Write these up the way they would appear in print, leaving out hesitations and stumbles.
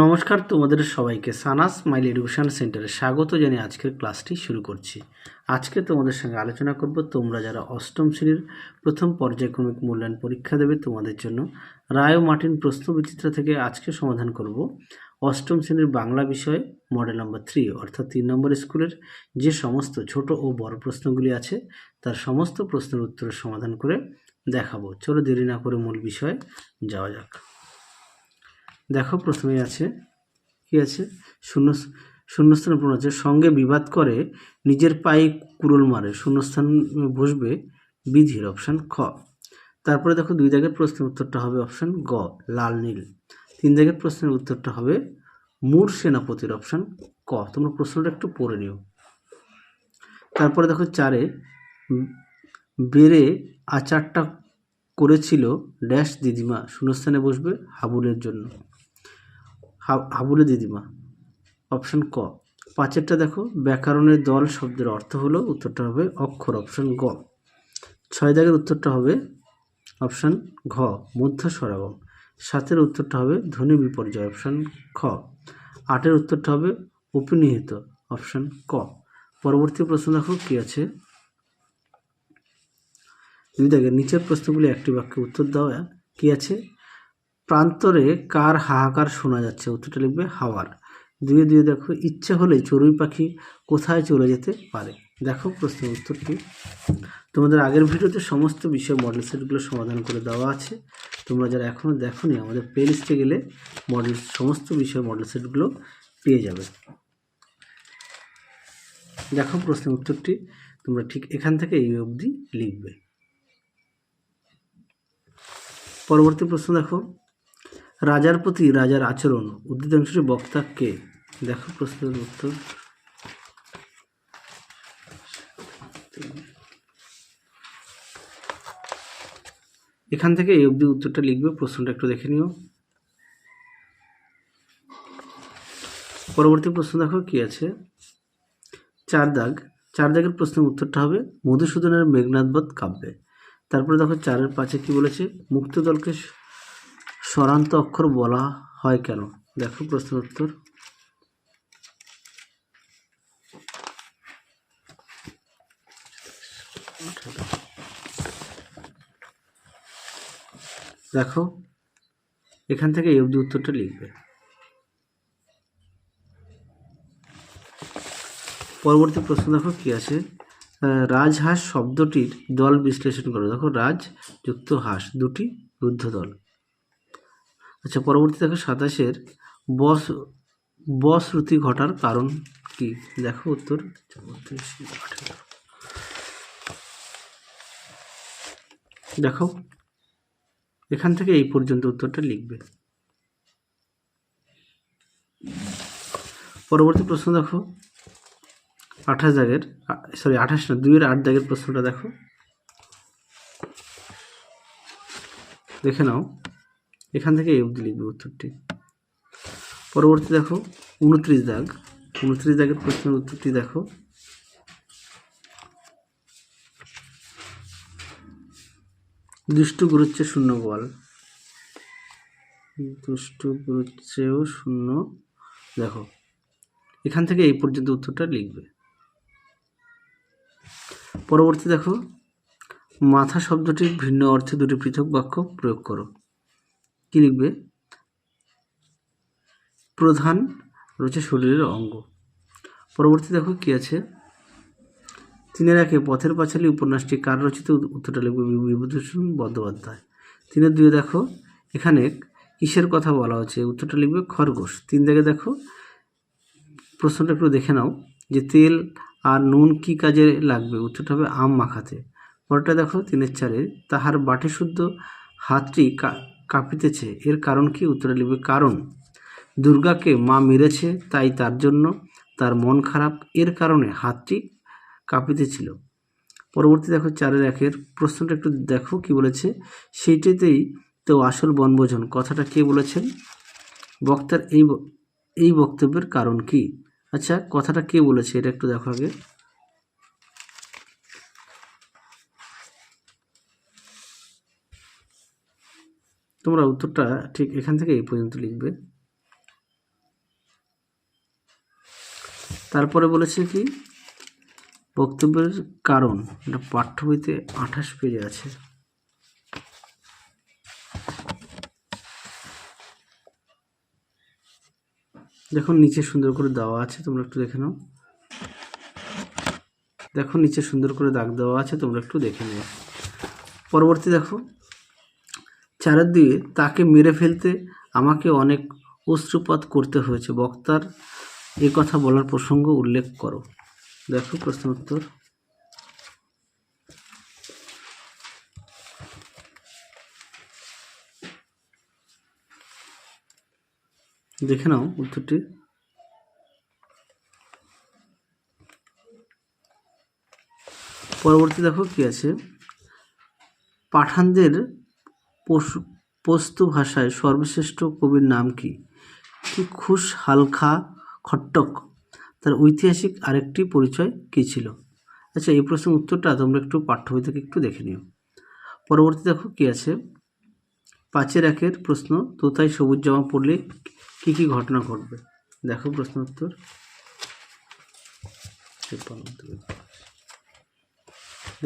নমস্কার, তোমাদের সবাইকে সানাস স্মাইল এডুকেশন সেন্টারে স্বাগত জানিয়ে আজকের ক্লাসটি শুরু করছি। আজকে তোমাদের সঙ্গে আলোচনা করব তোমরা যারা অষ্টম শ্রেণীর প্রথম পর্যায়ক্রমিক মূল্যায়ন পরীক্ষা দেবে তোমাদের জন্য রায় ও মার্টিন প্রশ্নবিচিত্রা থেকে আজকে সমাধান করব অষ্টম শ্রেণীর বাংলা বিষয়ে মডেল নাম্বার 3 অর্থাৎ 3 নম্বর স্কুলের যে সমস্ত ছোট ও বড় প্রশ্নগুলি আছে তার সমস্ত প্রশ্নের উত্তরের সমাধান করে দেখাবো। চলো দেরি না করে মূল বিষয়ে যাওয়া যাক। দেখো প্রথমেই আছে কি আছে শূন্যস্থানে পূরণ আছে। সঙ্গে বিবাদ করে নিজের পায়ে কুড়োল মারে শূন্যস্থান বসবে বিধির অপশান খ। তারপরে দেখো 2 দাগের প্রশ্নের উত্তরটা হবে অপশান গ লাল নীল। 3 দাগের প্রশ্নের উত্তরটা হবে মূর সেনাপতির অপশান ক। তোমরা প্রশ্নটা একটু পড়ে নিও। তারপরে দেখো 4-এ বেড়ে আচারটা করেছিল ড্যাশ দিদিমা শূন্যস্থানে বসবে হাবুলের জন্য হাবুলে দিদিমা অপশান ক। 5-এরটা দেখো ব্যাকরণের দল শব্দের অর্থ হলো উত্তরটা হবে অক্ষর অপশান গ। 6 দাগের উত্তরটা হবে অপশান ঘ মধ্য স্বরাগম। 7-এর উত্তরটা হবে ধ্বনি বিপর্যয় অপশান খ। 8-এর উত্তরটা হবে উপনিহিত অপশান ক। পরবর্তী প্রশ্ন দেখো কি আছে 2 দাগের নিচের প্রশ্নগুলি একটি বাক্যে উত্তর দেওয়া কি আছে। প্রান্তরে কার হাহাকার শোনা যাচ্ছে উত্তরটা লিখবে হাওয়ার। 2-2 দেখো ইচ্ছে হলে চড়ুই পাখি কোথায় চলে যেতে পারে। দেখো প্রশ্নের উত্তরটি তোমাদের আগের ভিডিওতে সমস্ত বিষয় মডেল সেটগুলো সমাধান করে দেওয়া আছে। তোমরা যারা এখনও দেখোনি আমাদের প্লে লিস্টে গেলে সমস্ত বিষয় মডেল সেটগুলো পেয়ে যাবে। দেখো প্রশ্নের উত্তরটি তোমরা ঠিক এখান থেকে এই অবধি লিখবে। পরবর্তী প্রশ্ন দেখো রাজার প্রতি রাজার আচরণ উদ্ধৃতাংশটি বক্তা কে। দেখো প্রশ্নের উত্তর এখান থেকে এই অবধি উত্তরটা লিখবে। প্রশ্নটা একটু দেখে নিও। পরবর্তী প্রশ্ন দেখো কি আছে 4 দাগের প্রশ্নের উত্তরটা হবে মধুসূদনের মেঘনাদবধ কাব্যে। তারপরে দেখো 4-এর 5-এ কি বলেছে মুক্তদলকে স্বরান্ত অক্ষর বলা হয় কেন। দেখো প্রশ্নের উত্তর দেখো এখান থেকে এই অবধি উত্তরটা লিখবে। পরবর্তী প্রশ্ন দেখো কি আছে রাজহাঁস শব্দটির দল বিশ্লেষণ করো। দেখো রাজ যুক্ত হাঁস দুটি রুদ্ধ দল। আচ্ছা পরবর্তী দেখো 27-এর বশ্রুতি ঘটার কারণ কি। দেখো উত্তর দেখো এখান থেকে এই পর্যন্ত উত্তরটা লিখবে। পরবর্তী প্রশ্ন দেখো 28 দাগের 2-এর 8 দাগের প্রশ্নটা দেখো দেখে নাও। এখান থেকে এই অবধি লিখবে উত্তরটি। পরবর্তী দেখো 29 দাগের প্রশ্নের উত্তরটি দেখো দুষ্টু গুরুচ্ছে শূন্য বল। দুষ্টু গুরুচ্ছেও শূন্য। দেখো এখান থেকে এই পর্যন্ত উত্তরটা লিখবে। পরবর্তী দেখো মাথা শব্দটির ভিন্ন অর্থে দুটি পৃথক বাক্য প্রয়োগ করো। কি লিখবে প্রধান রয়েছে শরীরের অঙ্গ। পরবর্তী দেখো কি আছে 3-এর 1-এ পথের পাঁচালী উপন্যাসটি কার রচিত উত্তরটা লিখবে বিভূতিভূষণ বন্দ্যোপাধ্যায়। 3-এর 2-এ দেখো এখানে কিসের কথা বলা হচ্ছে উত্তরটা লিখবে খরগোশ। 3 দাগে দেখো প্রশ্নটা একটু দেখে নাও যে তেল আর নুন কি কাজে লাগবে উত্তরটা হবে আম মাখাতে। পরেরটা দেখো 3-এর 4-এ তাহার বাটি শুদ্ধ হাতটি কাঁপিতেছে এর কারণ কি উত্তরটা লিখবে কারণ দুর্গাকে মা মেরেছে তাই তার জন্য তার মন খারাপ এর কারণে হাতটি কাঁপিতেছিল। পরবর্তী দেখো 4-এর 1-এর প্রশ্নটা একটু দেখো কি বলেছে সেইটাতেই তো আসল বনভোজন কথাটা কে বলেছেন। বক্তার এই বক্তব্যের কারণ কি। আচ্ছা কথাটা কে বলেছে এটা একটু দেখো আগে। তোমরা উত্তরটা ঠিক এখান থেকে এই পর্যন্ত লিখবে। তারপরে বলেছে কি বক্তব্যের কারণ, এটা পাঠ্য বইতে 28 পেজে আছে। দেখুন নিচে সুন্দর করে দেওয়া আছে, তোমরা একটু দেখে নাও। দেখো নিচে সুন্দর করে দাগ দেওয়া আছে, তোমরা একটু দেখে নিও। পরবর্তী দেখো, 4-2 তাকে মেরে ফেলতে আমাকে অনেক অশ্রুপাত করতে হয়েছে, বক্তার এ কথা বলার প্রসঙ্গ উল্লেখ করো। দেখো প্রশ্ন উত্তর। দেখে নাও উত্তরটি। পরবর্তী দেখো কি আছে, পাঠানদের পস্তু ভাষায় সর্বশ্রেষ্ঠ কবির নাম কি? খুশ হালখা খট্টক তার ঐতিহাসিক আরেকটি পরিচয় কী ছিল? আচ্ছা, এই প্রশ্নের উত্তরটা তোমরা একটু পাঠ্য বই থেকে একটু দেখে নিও। পরবর্তী দেখো কি আছে, 5-1 প্রশ্ন, তোতাই সবুজ জামা পরলে কি কি ঘটনা ঘটবে? দেখো প্রশ্ন উত্তর।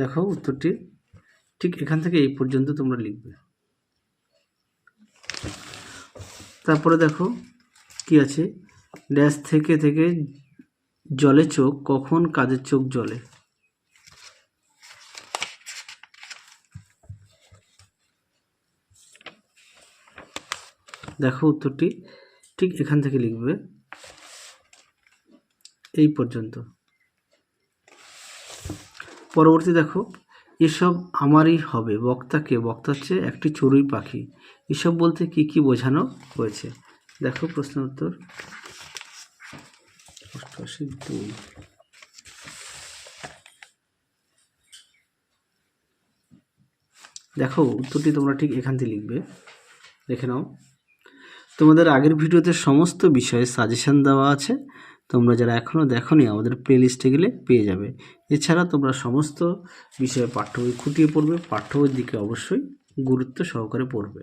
দেখো উত্তরটি ঠিক এখান থেকে এই পর্যন্ত তোমরা লিখবে। তারপরে দেখো কি আছে, ড্যাশ থেকে থেকে জলে চোখ, কখন কাজের চোখ জ্বলে? দেখো উত্তরটি ঠিক এখান থেকে লিখবে এই পর্যন্ত। পরবর্তী দেখো, এসব আমারই হবে, বক্তাকে, বক্তা হচ্ছে একটি চড়ুই পাখি, এসব বলতে কি কি বোঝানো হয়েছে? দেখো প্রশ্ন উত্তর। 88-2 দেখো উত্তরটি তোমরা ঠিক এখান থেকে লিখবে, দেখে নাও। তোমাদের আগের ভিডিওতে সমস্ত বিষয়ে সাজেশন দেওয়া আছে, তোমরা যারা এখনও দেখোনি আমাদের প্লেলিস্টে গেলে পেয়ে যাবে। এছাড়া তোমরা সমস্ত বিষয়ে পাঠ্য বই খুঁটিয়ে পড়বে, পাঠ্য বইয়ের দিকে অবশ্যই গুরুত্ব সহকারে পড়বে।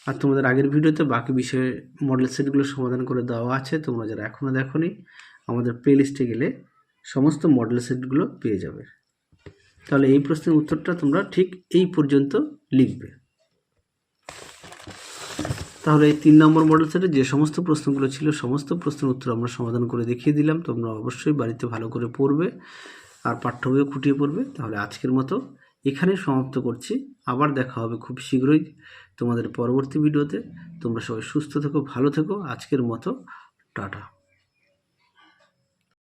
আর তোমাদের আগের ভিডিওতে বাকি বিষয়ে মডেল সেটগুলো সমাধান করে দেওয়া আছে, তোমরা যারা এখনও দেখোনি আমাদের প্লেলিস্টে গেলে সমস্ত মডেল সেটগুলো পেয়ে যাবে। তাহলে এই প্রশ্নের উত্তরটা তোমরা ঠিক এই পর্যন্ত লিখবে। তাহলে এই 3 নম্বর মডেল সেটে যে সমস্ত প্রশ্নগুলো ছিল সমস্ত প্রশ্নের উত্তর আমরা সমাধান করে দেখিয়ে দিলাম। তোমরা অবশ্যই বাড়িতে ভালো করে পড়বে আর পাঠ্য বইও খুঁটিয়ে পড়বে। তাহলে আজকের মতো এখানে সমাপ্ত করছি, আবার দেখা হবে খুব শীঘ্রই তোমাদের পরবর্তী ভিডিওতে। তোমরা সবাই সুস্থ থেকো, ভালো থেকো। আজকের মতো টাটা।